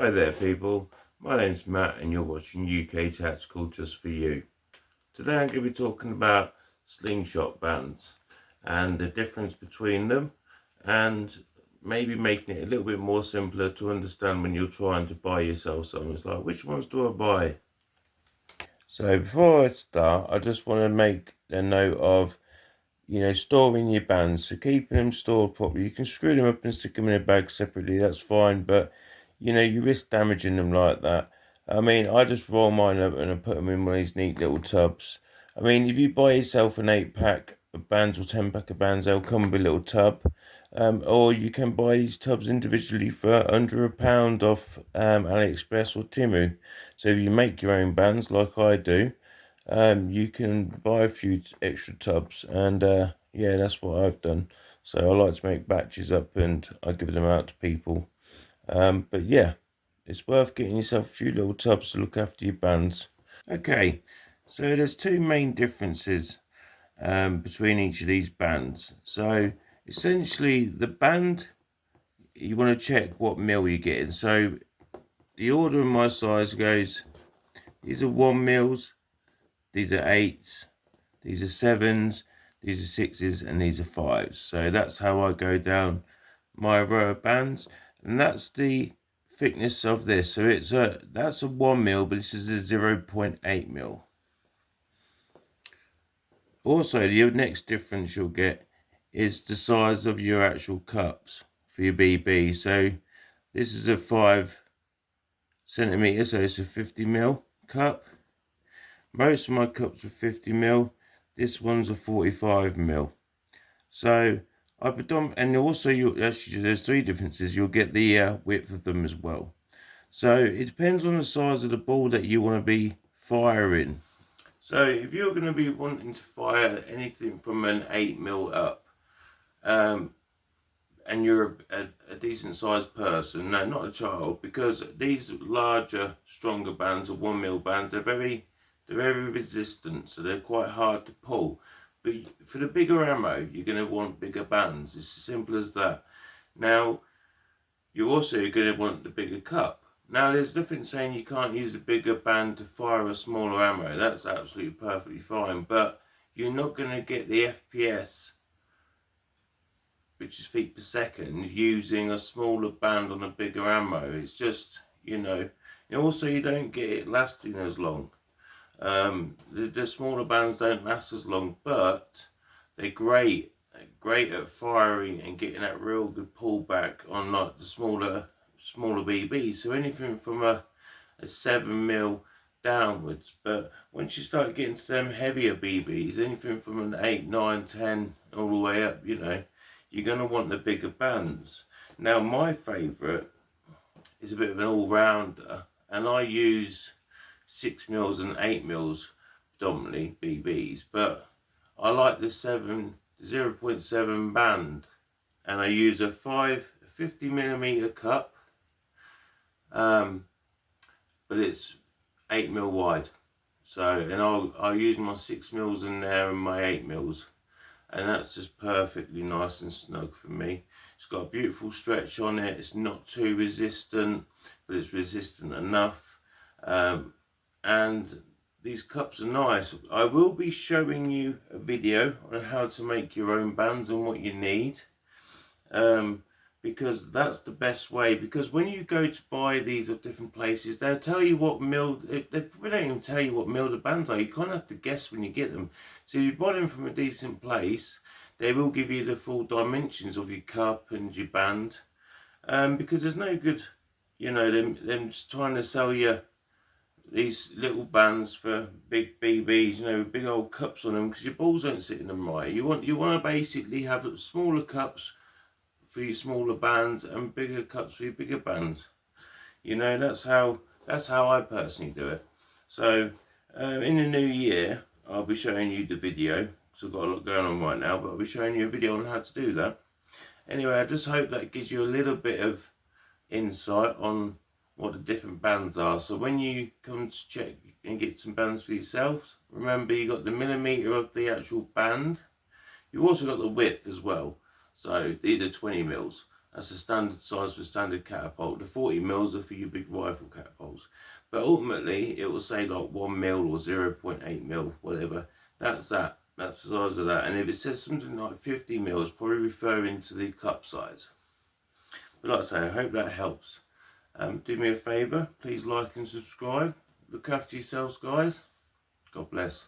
Hi there people, my name's Matt and you're watching UK Tactical just for you. Today I'm going to be talking about slingshot bands and the difference between them, and maybe making it a little bit more simpler to understand when you're trying to buy yourself something. It's like, which ones do I buy? So before I start, I just want to make a note of storing your bands. So keeping them stored properly. You can screw them up and stick them in a bag separately, that's fine, but you risk damaging them like that. I mean, I just roll mine up and I put them in one of these neat little tubs. I mean, if you buy yourself an 8-pack of bands or 10-pack of bands, they'll come with a little tub. Or you can buy these tubs individually for under £1 off AliExpress or Temu. So if you make your own bands like I do, you can buy a few extra tubs, and yeah, that's what I've done. So I like to make batches up and I give them out to people. But yeah, it's worth getting yourself a few little tubs to look after your bands. Okay, so there's two main differences between each of these bands. So essentially, the band, you want to check what mil you're getting. So the order of my size goes, these are 1 mils, these are 8s, these are 7s, these are 6s, and these are 5s. So that's how I go down my row of bands, and that's the thickness of this. So that's a 1 mil, but this is a 0.8 mil. Also, the next difference you'll get is the size of your actual cups for your BB. So this is a 5 centimeter, so it's a 50 mil cup. Most of my cups are 50 mil. This one's a 45 mil. So and also actually there's three differences. You'll get the width of them as well. So it depends on the size of the ball that you want to be firing. So if you're going to be wanting to fire anything from an 8 mil up, and you're a decent sized person, no, not a child, because these larger, stronger bands are 1 mil bands. They're very resistant, so they're quite hard to pull. But for the bigger ammo, you're going to want bigger bands. It's as simple as that. Now, you're also going to want the bigger cup. Now, there's nothing saying you can't use a bigger band to fire a smaller ammo. That's absolutely perfectly fine. But you're not going to get the FPS, which is feet per second, using a smaller band on a bigger ammo. It's just, and also you don't get it lasting as long. The smaller bands don't last as long, but they're great at firing and getting that real good pullback on like the smaller BBs. So anything from a 7 mil downwards. But once you start getting to them heavier BBs, anything from an 8, 9, 10 all the way up, you're going to want the bigger bands. Now, my favourite is a bit of an all-rounder, and I use 6 mils and 8 mils predominantly BBs, but I like the 0.7 band, and I use a 50mm cup, but it's 8 mil wide. So, and I'll use my 6 mils in there and my 8 mils, and that's just perfectly nice and snug for me. It's got a beautiful stretch on it. It's not too resistant, but it's resistant enough. And these cups are nice. I will be showing you a video on how to make your own bands and what you need, because that's the best way. Because when you go to buy these at different places, they'll tell you what mil, they probably don't even tell you what mil the bands are. You kind of have to guess when you get them. So if you buy them from a decent place, they will give you the full dimensions of your cup and your band, because there's no good, them just trying to sell you these little bands for big BBs, with big old cups on them, because your balls don't sit in them right. You want to basically have smaller cups for your smaller bands and bigger cups for your bigger bands. That's how I personally do it. So in the new year, I'll be showing you the video, because I've got a lot going on right now, but I'll be showing you a video on how to do that. Anyway, I just hope that gives you a little bit of insight on what the different bands are. So when you come to check and get some bands for yourselves, remember you got the millimeter of the actual band. You've also got the width as well. So these are 20 mils. That's the standard size for standard catapult. The 40mm are for your big rifle catapults. But ultimately, it will say like 1mm or 0.8mm, whatever. That's that. That's the size of that. And if it says something like 50mm, it's probably referring to the cup size. But like I say, I hope that helps. Do me a favour, please like and subscribe. Look after yourselves, guys. God bless.